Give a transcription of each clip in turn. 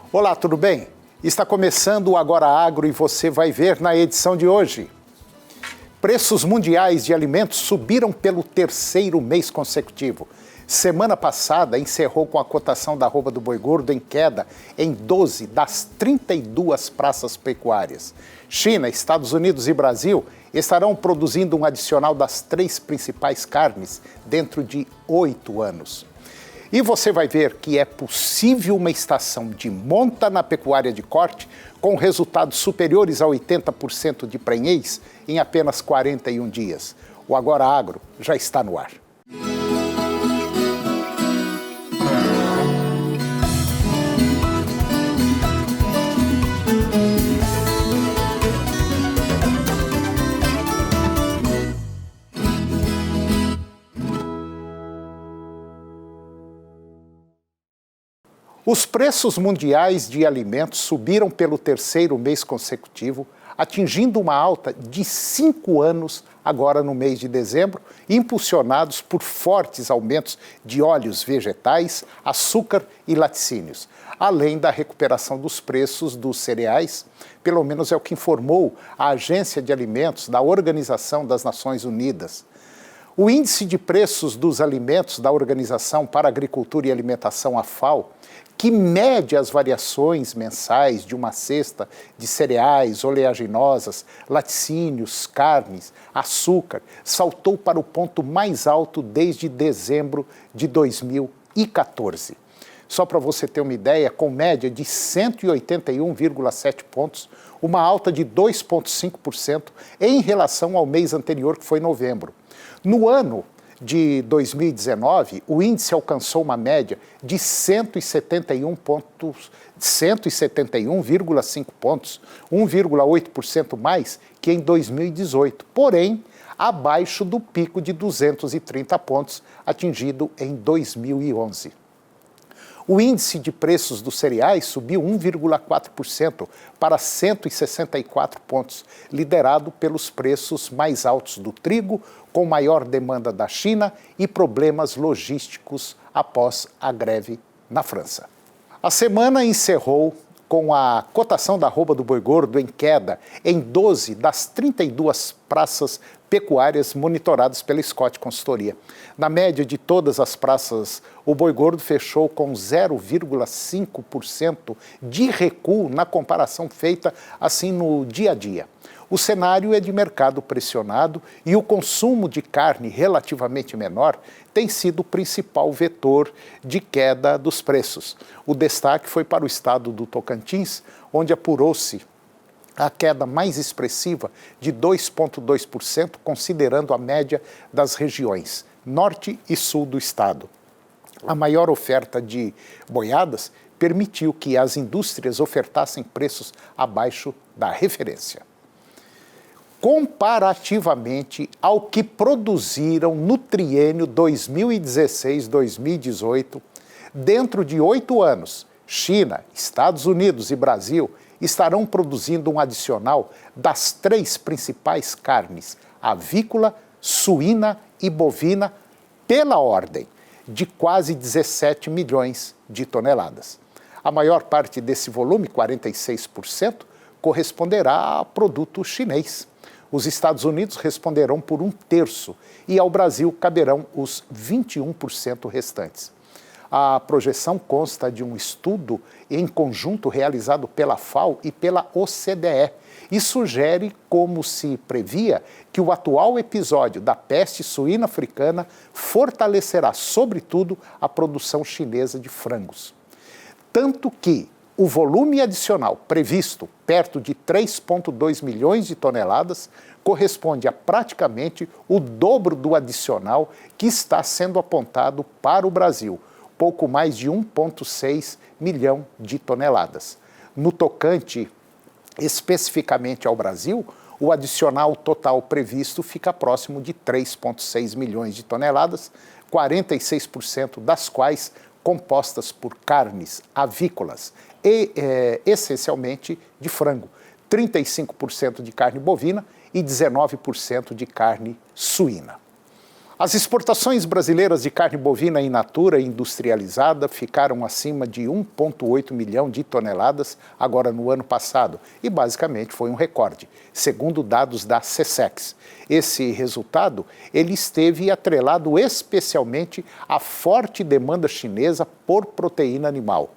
Olá, tudo bem? Está começando o Agora Agro e você vai ver na edição de hoje. Preços mundiais de alimentos subiram pelo terceiro mês consecutivo. Semana passada encerrou com a cotação da arroba do boi gordo em queda em 12 das 32 praças pecuárias. China, Estados Unidos e Brasil estarão produzindo um adicional das 3 principais carnes dentro de 8 anos. E você vai ver que é possível uma estação de monta na pecuária de corte com resultados superiores a 80% de prenhez em apenas 41 dias. O Agora Agro já está no ar. Os preços mundiais de alimentos subiram pelo terceiro mês consecutivo, atingindo uma alta de 5 anos agora no mês de dezembro, impulsionados por fortes aumentos de óleos vegetais, açúcar e laticínios, além da recuperação dos preços dos cereais, pelo menos é o que informou a Agência de Alimentos da Organização das Nações Unidas. O índice de preços dos alimentos da Organização para a Agricultura e Alimentação, a FAO, que mede as variações mensais de uma cesta de cereais, oleaginosas, laticínios, carnes, açúcar, saltou para o ponto mais alto desde dezembro de 2014. Só para você ter uma ideia, com média de 181,7 pontos, uma alta de 2,5% em relação ao mês anterior, que foi novembro. No ano de 2019, o índice alcançou uma média de 171,5 pontos, 1,8% mais que em 2018, porém, abaixo do pico de 230 pontos atingido em 2011. O índice de preços dos cereais subiu 1,4% para 164 pontos, liderado pelos preços mais altos do trigo, com maior demanda da China e problemas logísticos após a greve na França. A semana encerrou com a cotação da arroba do boi gordo em queda em 12 das 32 praças pecuárias monitoradas pela Scott Consultoria. Na média de todas as praças, o boi gordo fechou com 0,5% de recuo na comparação feita assim no dia a dia. O cenário é de mercado pressionado e o consumo de carne relativamente menor tem sido o principal vetor de queda dos preços. O destaque foi para o estado do Tocantins, onde apurou-se a queda mais expressiva de 2,2%, considerando a média das regiões norte e sul do estado. A maior oferta de boiadas permitiu que as indústrias ofertassem preços abaixo da referência. Comparativamente ao que produziram no triênio 2016-2018, dentro de 8 anos, China, Estados Unidos e Brasil estarão produzindo um adicional das 3 principais carnes, avícola, suína e bovina, pela ordem de quase 17 milhões de toneladas. A maior parte desse volume, 46%, corresponderá a produto chinês. Os Estados Unidos responderão por 1/3 e ao Brasil caberão os 21% restantes. A projeção consta de um estudo em conjunto realizado pela FAO e pela OCDE e sugere, como se previa, que o atual episódio da peste suína africana fortalecerá, sobretudo, a produção chinesa de frangos. Tanto que o volume adicional previsto, perto de 3,2 milhões de toneladas, corresponde a praticamente o dobro do adicional que está sendo apontado para o Brasil, pouco mais de 1,6 milhão de toneladas. No tocante especificamente ao Brasil, o adicional total previsto fica próximo de 3,6 milhões de toneladas, 46% das quais compostas por carnes avícolas e essencialmente de frango, 35% de carne bovina e 19% de carne suína. As exportações brasileiras de carne bovina in natura industrializada ficaram acima de 1,8 milhão de toneladas agora no ano passado e basicamente foi um recorde, segundo dados da SECEX. Esse resultado ele esteve atrelado especialmente à forte demanda chinesa por proteína animal.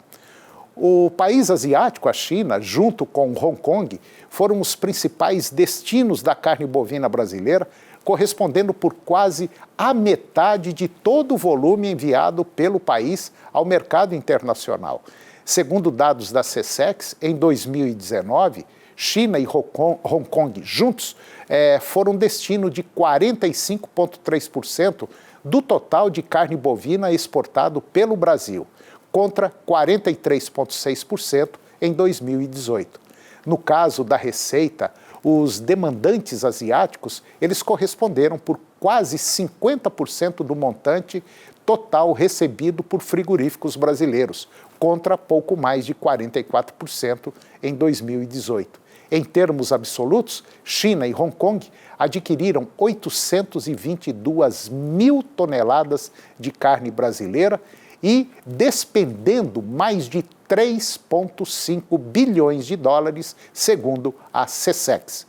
O país asiático, a China, junto com Hong Kong, foram os principais destinos da carne bovina brasileira, correspondendo por quase a metade de todo o volume enviado pelo país ao mercado internacional. Segundo dados da SECEX, em 2019, China e Hong Kong juntos foram destino de 45,3% do total de carne bovina exportado pelo Brasil, contra 43,6% em 2018. No caso da receita, os demandantes asiáticos, eles corresponderam por quase 50% do montante total recebido por frigoríficos brasileiros, contra pouco mais de 44% em 2018. Em termos absolutos, China e Hong Kong adquiriram 822 mil toneladas de carne brasileira e despendendo mais de 3,5 bilhões de dólares, segundo a SECEX.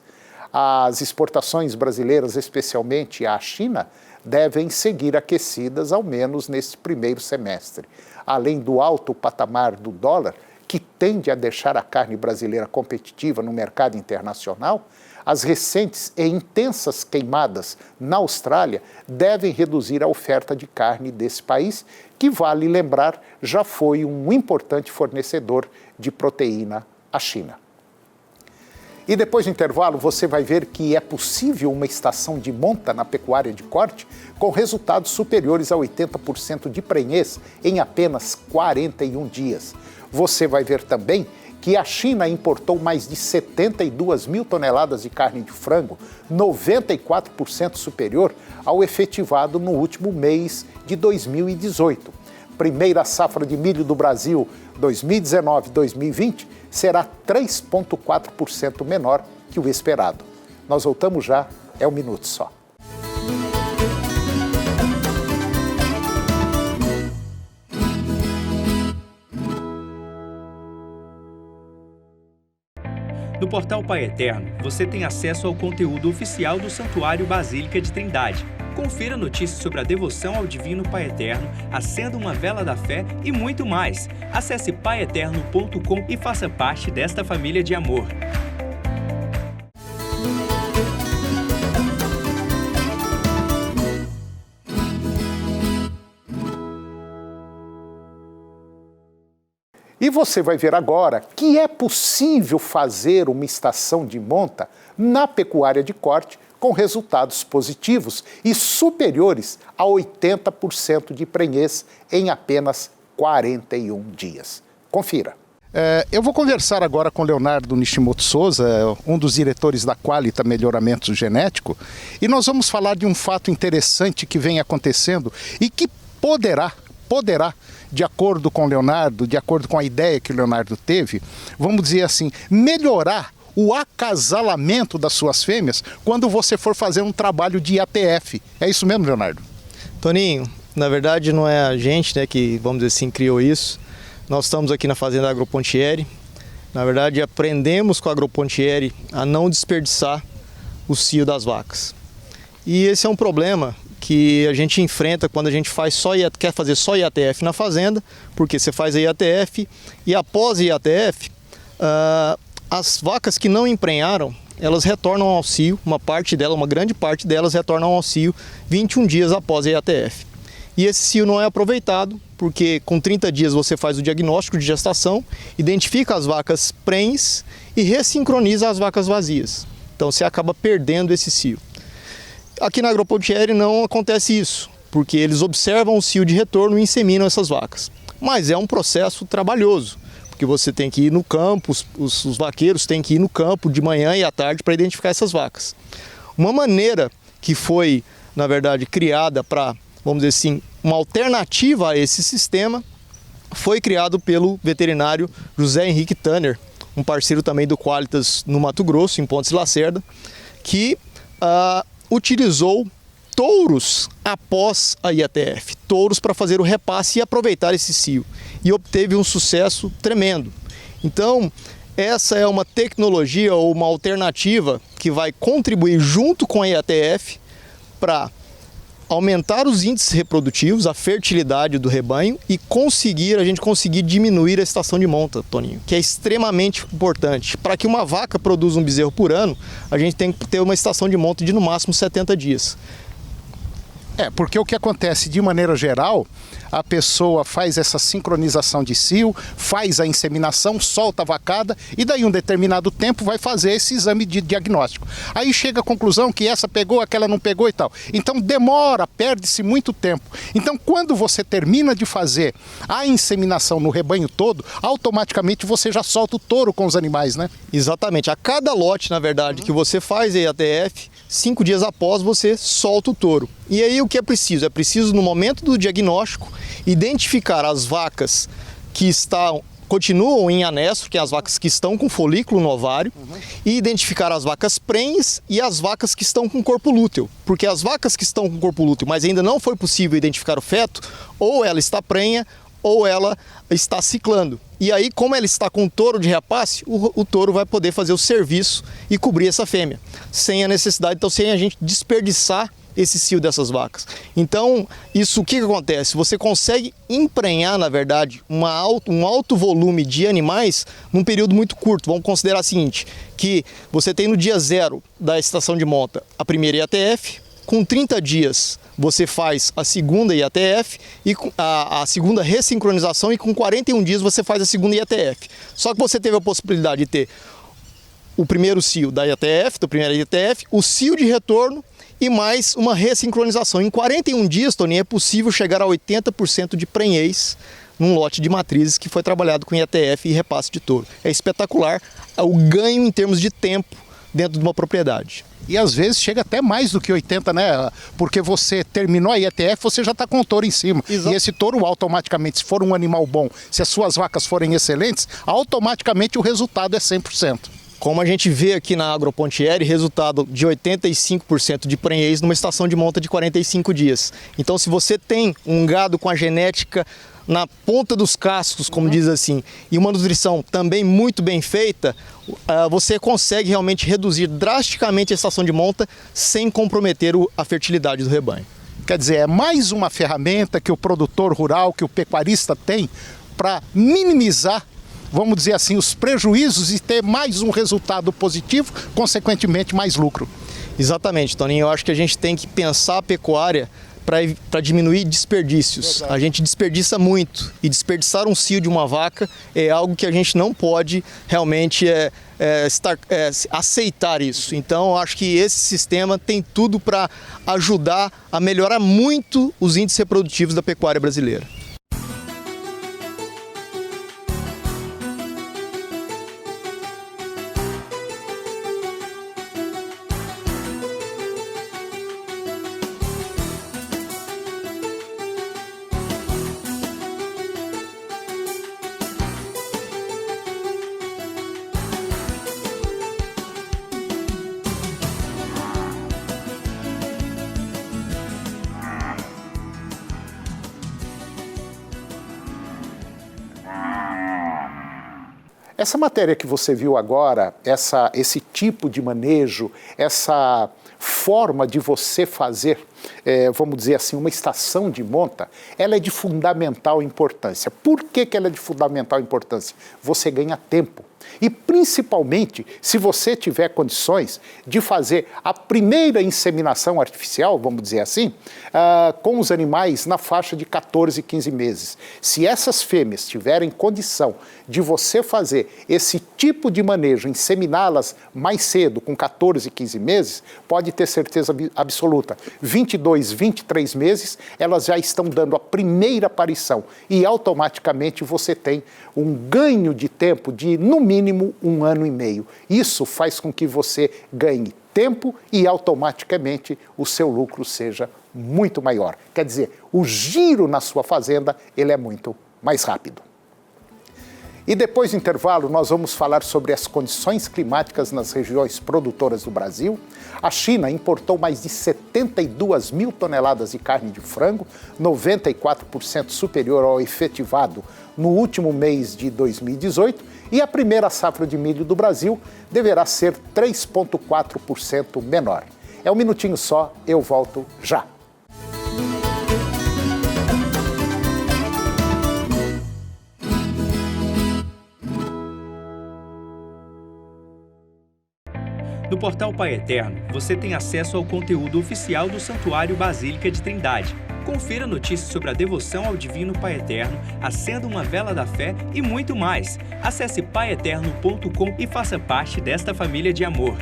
As exportações brasileiras, especialmente à China, devem seguir aquecidas ao menos neste primeiro semestre. Além do alto patamar do dólar, que tende a deixar a carne brasileira competitiva no mercado internacional, as recentes e intensas queimadas na Austrália devem reduzir a oferta de carne desse país, que, vale lembrar, já foi um importante fornecedor de proteína à China. E depois do intervalo, você vai ver que é possível uma estação de monta na pecuária de corte com resultados superiores a 80% de prenhez em apenas 41 dias. Você vai ver também que a China importou mais de 72 mil toneladas de carne de frango, 94% superior ao efetivado no último mês de 2018. Primeira safra de milho do Brasil 2019-2020 será 3,4% menor que o esperado. Nós voltamos já, é um minuto só. No portal Pai Eterno, você tem acesso ao conteúdo oficial do Santuário Basílica de Trindade. Confira notícias sobre a devoção ao Divino Pai Eterno, acenda uma vela da fé e muito mais. Acesse paieterno.com e faça parte desta família de amor. E você vai ver agora que é possível fazer uma estação de monta na pecuária de corte com resultados positivos e superiores a 80% de prenhez em apenas 41 dias. Confira. Eu vou conversar agora com Leonardo Nishimoto Souza, um dos diretores da Qualita Melhoramento Genético, e nós vamos falar de um fato interessante que vem acontecendo e que poderá, de acordo com o Leonardo, de acordo com a ideia que o Leonardo teve, vamos dizer assim, melhorar o acasalamento das suas fêmeas quando você for fazer um trabalho de IATF. É isso mesmo, Leonardo? Toninho, na verdade não é a gente, né, que, vamos dizer assim, criou isso. Nós estamos aqui na Fazenda Agropontieri. Na verdade, aprendemos com a Agropontieri a não desperdiçar o cio das vacas. E esse é um problema que a gente enfrenta quando a gente quer fazer só IATF na fazenda, porque você faz a IATF e após a IATF, as vacas que não emprenharam, elas retornam ao cio, uma grande parte delas retornam ao cio 21 dias após a IATF. E esse cio não é aproveitado, porque com 30 dias você faz o diagnóstico de gestação, identifica as vacas prenhes e ressincroniza as vacas vazias. Então você acaba perdendo esse cio. Aqui na Agropontieri não acontece isso, porque eles observam o cio de retorno e inseminam essas vacas. Mas é um processo trabalhoso, porque você tem que ir no campo, os vaqueiros têm que ir no campo de manhã e à tarde para identificar essas vacas. Uma maneira que foi, na verdade, criada para, vamos dizer assim, uma alternativa a esse sistema, foi criado pelo veterinário José Henrique Tanner, um parceiro também do Qualitas no Mato Grosso, em Pontes Lacerda, que utilizou touros após a IATF, touros para fazer o repasse e aproveitar esse cio. E obteve um sucesso tremendo. Então, essa é uma tecnologia ou uma alternativa que vai contribuir junto com a IATF para aumentar os índices reprodutivos, a fertilidade do rebanho e a gente conseguir diminuir a estação de monta, Toninho, que é extremamente importante. Para que uma vaca produza um bezerro por ano, a gente tem que ter uma estação de monta de no máximo 70 dias. Porque o que acontece de maneira geral, a pessoa faz essa sincronização de cio, faz a inseminação, solta a vacada e daí um determinado tempo vai fazer esse exame de diagnóstico. Aí chega à conclusão que essa pegou, aquela não pegou e tal. Então demora, perde-se muito tempo. Então quando você termina de fazer a inseminação no rebanho todo, automaticamente você já solta o touro com os animais, né? Exatamente. A cada lote, na verdade, que você faz a IATF, 5 dias após você solta o touro. E aí o que é preciso? É preciso, no momento do diagnóstico, identificar as vacas que continuam em anestro, que é as vacas que estão com folículo no ovário, e identificar as vacas prenhes e as vacas que estão com corpo lúteo. Porque as vacas que estão com corpo lúteo, mas ainda não foi possível identificar o feto, ou ela está prenha, ou ela está ciclando. E aí, como ela está com touro de repasse, o touro vai poder fazer o serviço e cobrir essa fêmea, sem a necessidade, então sem a gente desperdiçar esse cio dessas vacas. Então, o que acontece? Você consegue emprenhar, na verdade, um alto volume de animais num período muito curto. Vamos considerar o seguinte, que você tem no dia 0 da estação de monta a primeira IATF, com 30 dias você faz a segunda IATF e a segunda ressincronização e com 41 dias você faz a segunda IATF. Só que você teve a possibilidade de ter o primeiro cio da IATF, da primeira IATF, o cio de retorno e mais uma ressincronização. Em 41 dias, Toninho, é possível chegar a 80% de prenhez num lote de matrizes que foi trabalhado com IATF e repasse de touro. É espetacular o ganho em termos de tempo dentro de uma propriedade. E às vezes chega até mais do que 80, né? Porque você terminou a IATF, você já está com o touro em cima. Exato. E esse touro automaticamente, se for um animal bom, se as suas vacas forem excelentes, automaticamente o resultado é 100%. Como a gente vê aqui na Agropontieri, resultado de 85% de prenhez numa estação de monta de 45 dias. Então, se você tem um gado com a genética na ponta dos cascos, como diz assim, e uma nutrição também muito bem feita, você consegue realmente reduzir drasticamente a estação de monta sem comprometer a fertilidade do rebanho. Quer dizer, é mais uma ferramenta que o produtor rural, que o pecuarista tem para minimizar, vamos dizer assim, os prejuízos e ter mais um resultado positivo, consequentemente mais lucro. Exatamente, Toninho. Eu acho que a gente tem que pensar a pecuária para diminuir desperdícios. Verdade. A gente desperdiça muito e desperdiçar um cio de uma vaca é algo que a gente não pode realmente aceitar isso. Então, eu acho que esse sistema tem tudo para ajudar a melhorar muito os índices reprodutivos da pecuária brasileira. Essa matéria que você viu agora, esse tipo de manejo, essa forma de você fazer, vamos dizer assim, uma estação de monta, ela é de fundamental importância. Por que ela é de fundamental importância? Você ganha tempo. E principalmente se você tiver condições de fazer a primeira inseminação artificial, vamos dizer assim, com os animais na faixa de 14, 15 meses. Se essas fêmeas tiverem condição de você fazer esse tipo de manejo, inseminá-las mais cedo, com 14, 15 meses, pode ter certeza absoluta, 22, 23 meses, elas já estão dando a primeira aparição e automaticamente você tem um ganho de tempo de, no mínimo, 1 ano e meio. Isso faz com que você ganhe tempo e automaticamente o seu lucro seja muito maior. Quer dizer, o giro na sua fazenda ele é muito mais rápido. E depois do intervalo, nós vamos falar sobre as condições climáticas nas regiões produtoras do Brasil. A China importou mais de 72 mil toneladas de carne de frango, 94% superior ao efetivado no último mês de 2018. E a primeira safra de milho do Brasil deverá ser 3,4% menor. É um minutinho só, eu volto já. No portal Pai Eterno, você tem acesso ao conteúdo oficial do Santuário Basílica de Trindade. Confira notícias sobre a devoção ao Divino Pai Eterno, acenda uma vela da fé e muito mais. Acesse paieterno.com e faça parte desta família de amor.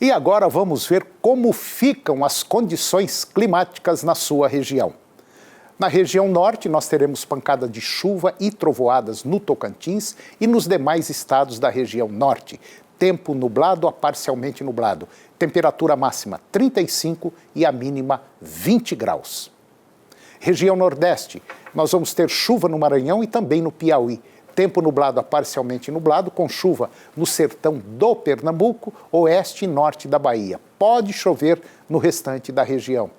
E agora vamos ver como ficam as condições climáticas na sua região. Na região norte, nós teremos pancada de chuva e trovoadas no Tocantins e nos demais estados da região norte. Tempo nublado a parcialmente nublado. Temperatura máxima 35 e a mínima 20 graus. Região nordeste, nós vamos ter chuva no Maranhão e também no Piauí. Tempo nublado a parcialmente nublado, com chuva no sertão do Pernambuco, oeste e norte da Bahia. Pode chover no restante da região.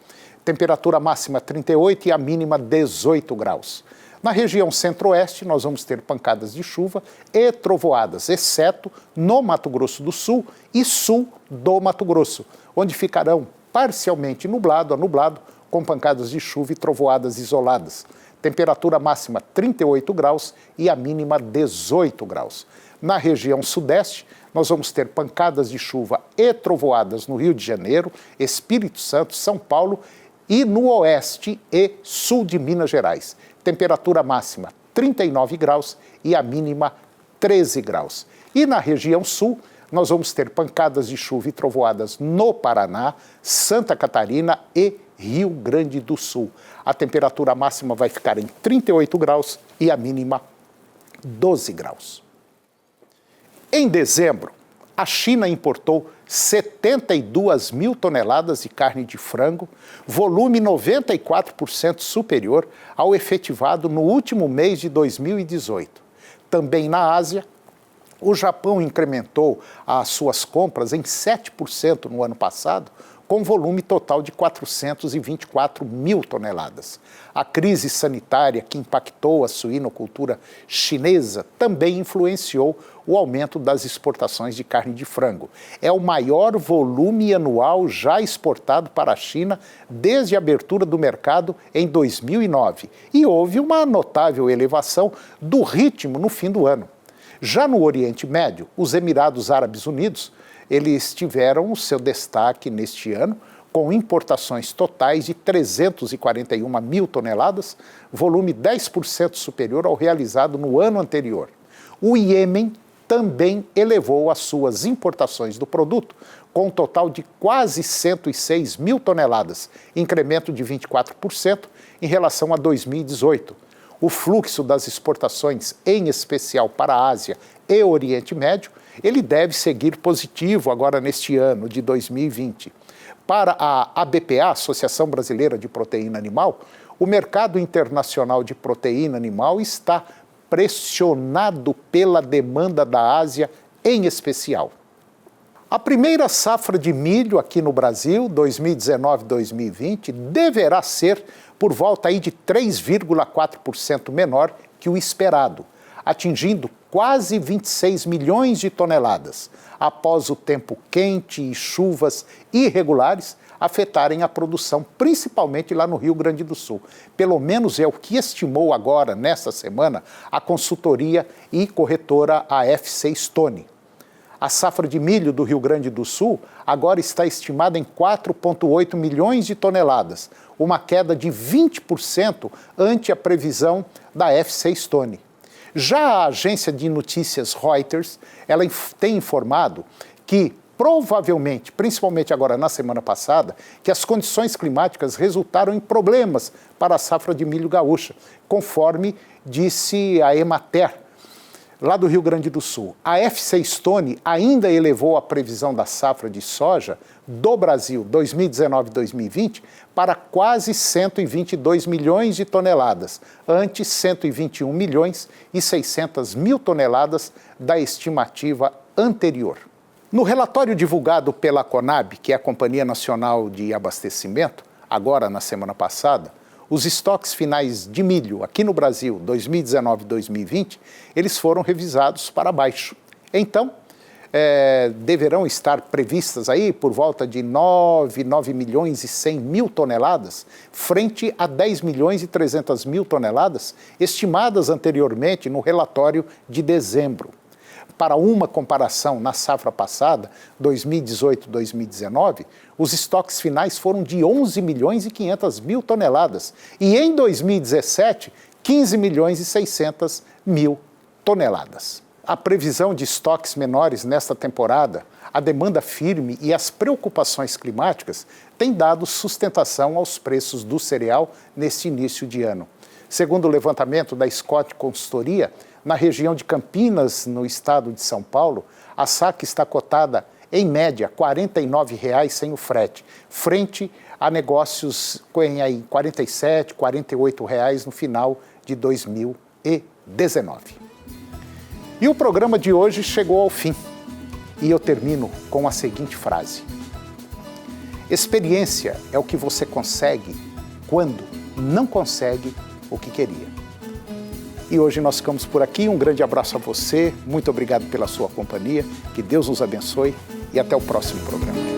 Temperatura máxima 38 e a mínima 18 graus. Na região centro-oeste, nós vamos ter pancadas de chuva e trovoadas, exceto no Mato Grosso do Sul e sul do Mato Grosso, onde ficarão parcialmente nublado a nublado, com pancadas de chuva e trovoadas isoladas. Temperatura máxima 38 graus e a mínima 18 graus. Na região sudeste, nós vamos ter pancadas de chuva e trovoadas no Rio de Janeiro, Espírito Santo, São Paulo e no oeste e sul de Minas Gerais. Temperatura máxima 39 graus e a mínima 13 graus. E na região sul, nós vamos ter pancadas de chuva e trovoadas no Paraná, Santa Catarina e Rio Grande do Sul. A temperatura máxima vai ficar em 38 graus e a mínima 12 graus. Em dezembro, a China importou 72 mil toneladas de carne de frango, volume 94% superior ao efetivado no último mês de 2018. Também na Ásia, o Japão incrementou as suas compras em 7% no ano passado, com volume total de 424 mil toneladas. A crise sanitária que impactou a suinocultura chinesa também influenciou o aumento das exportações de carne de frango. É o maior volume anual já exportado para a China desde a abertura do mercado em 2009. E houve uma notável elevação do ritmo no fim do ano. Já no Oriente Médio, os Emirados Árabes Unidos, eles tiveram o seu destaque neste ano, com importações totais de 341 mil toneladas, volume 10% superior ao realizado no ano anterior. O Iêmen também elevou as suas importações do produto, com um total de quase 106 mil toneladas, incremento de 24% em relação a 2018. O fluxo das exportações, em especial para a Ásia e Oriente Médio, ele deve seguir positivo agora neste ano de 2020. Para a ABPA, Associação Brasileira de Proteína Animal, o mercado internacional de proteína animal está pressionado pela demanda da Ásia em especial. A primeira safra de milho aqui no Brasil, 2019-2020, deverá ser por volta aí de 3,4% menor que o esperado, atingindo quase 26 milhões de toneladas, após o tempo quente e chuvas irregulares afetarem a produção, principalmente lá no Rio Grande do Sul. Pelo menos é o que estimou agora, nesta semana, a consultoria e corretora AFC Stone. A safra de milho do Rio Grande do Sul agora está estimada em 4,8 milhões de toneladas, uma queda de 20% ante a previsão da AFC Stone. Já a agência de notícias Reuters, ela tem informado que provavelmente, principalmente agora na semana passada, que as condições climáticas resultaram em problemas para a safra de milho gaúcha, conforme disse a Emater. lá do Rio Grande do Sul. A FC Stone ainda elevou a previsão da safra de soja do Brasil 2019-2020 para quase 122 milhões de toneladas, antes 121 milhões e 600 mil toneladas da estimativa anterior. No relatório divulgado pela Conab, que é a Companhia Nacional de Abastecimento, agora na semana passada, os estoques finais de milho aqui no Brasil, 2019-2020, eles foram revisados para baixo. Então, deverão estar previstas aí por volta de 9 milhões e 100 mil toneladas, frente a 10 milhões e 300 mil toneladas estimadas anteriormente no relatório de dezembro. Para uma comparação, na safra passada, 2018-2019, os estoques finais foram de 11 milhões e 500 mil toneladas. E em 2017, 15 milhões e 600 mil toneladas. A previsão de estoques menores nesta temporada, a demanda firme e as preocupações climáticas têm dado sustentação aos preços do cereal neste início de ano. Segundo o levantamento da Scott Consultoria, na região de Campinas, no estado de São Paulo, a saca está cotada, em média, R$ 49,00 sem o frete, frente a negócios em R$ 47,00, R$ 48,00 no final de 2019. E o programa de hoje chegou ao fim. E eu termino com a seguinte frase: experiência é o que você consegue quando não consegue o que queria. E hoje nós ficamos por aqui. Um grande abraço a você, muito obrigado pela sua companhia, que Deus nos abençoe e até o próximo programa.